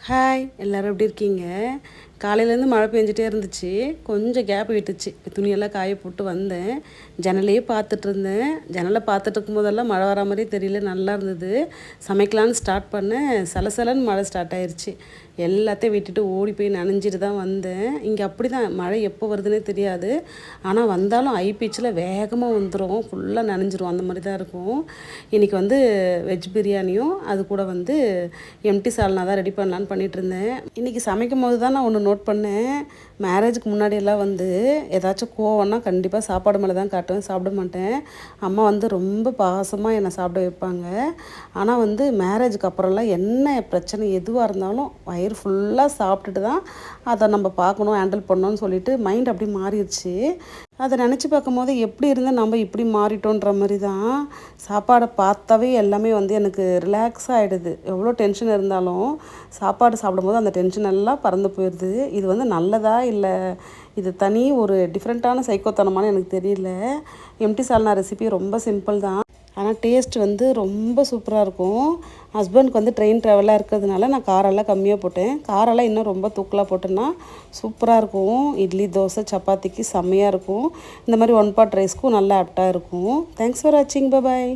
Hi எல்லோரும் எப்படி இருக்கீங்க? காலையிலேருந்து மழை பெஞ்சிட்டே இருந்துச்சு. கொஞ்சம் கேப் விட்டுச்சு. துணியெல்லாம் காய போட்டு வந்தேன். ஜன்னலையே பார்த்துட்டு இருந்தேன். ஜன்னலை பார்த்துட்டு இருக்கும்போதெல்லாம் மழை வர மாதிரியே தெரியல, நல்லா இருந்தது. சமைக்கலான்னு ஸ்டார்ட் பண்ணேன். சலசலன்னு மழை ஸ்டார்ட் ஆயிடுச்சு. எல்லாத்தையும் விட்டுட்டு ஓடி போய் நனைஞ்சிட்டு தான் வந்தேன். இங்கே அப்படி தான், மழை எப்போ வருதுன்னே தெரியாது. ஆனால் வந்தாலும் ஐபிச்சில் வேகமாக வந்துடும், ஃபுல்லாக நனைஞ்சிரும், அந்த மாதிரி தான் இருக்கும். இன்றைக்கி வந்து வெஜ் பிரியாணியும் அது கூட வந்து எம்டி சால்னா தான் ரெடி பண்ணலான்னு பண்ணிகிட்டு இருந்தேன். இன்றைக்கி சமைக்கும் போது தான் நான் ஒன்று நோட் பண்ணேன். மேரேஜுக்கு முன்னாடியெல்லாம் வந்து ஏதாச்சும் கோவம்னா கண்டிப்பாக சாப்பாடு மேலே தான் காட்டுவேன், சாப்பிட மாட்டேன். அம்மா வந்து ரொம்ப பாசமாக என்னை சாப்பிட வைப்பாங்க. ஆனால் வந்து மேரேஜுக்கு அப்புறம்லாம் என்ன பிரச்சனை எதுவாக இருந்தாலும் வயிறு ஃபுல்லாக சாப்பிட்டுட்டு தான் அதை நம்ம பார்க்கணும், ஹேண்டில் பண்ணணும்னு சொல்லிட்டு மைண்ட் அப்படி மாறிடுச்சு. அதை நினச்சி பார்க்கும்போது எப்படி இருந்தால் நம்ம இப்படி மாறிட்டோன்ற மாதிரி தான். சாப்பாடை பார்த்தாவே எல்லாமே வந்து எனக்கு ரிலாக்ஸாக ஆகிடுது. எவ்வளோ டென்ஷன் இருந்தாலும் சாப்பாடு சாப்பிடும்போது அந்த டென்ஷன் எல்லாம் பறந்து போயிடுது. இது வந்து நல்லதா இல்லை இது தனி ஒரு டிஃப்ரெண்ட்டான சைக்கோத்தனமானு எனக்கு தெரியல. எம்டி சால்னா ரெசிபி ரொம்ப சிம்பிள் தான், ஆனால் டேஸ்ட் வந்து ரொம்ப சூப்பராக இருக்கும். ஹஸ்பண்டுக்கு வந்து ட்ரெயின் ட்ராவலாக இருக்கிறதுனால நான் காரெல்லாம் கம்மியாக போட்டேன். காரெல்லாம் இன்னும் ரொம்ப தூக்கலாக போட்டேன்னா சூப்பராக இருக்கும். இட்லி, தோசை, சப்பாத்திக்கு செம்மையாக இருக்கும். இந்த மாதிரி ஒன் பாட் ரைஸ்க்கும் நல்லா ஆப்டாக இருக்கும். தேங்க்ஸ் ஃபார் வாட்சிங். பாய்.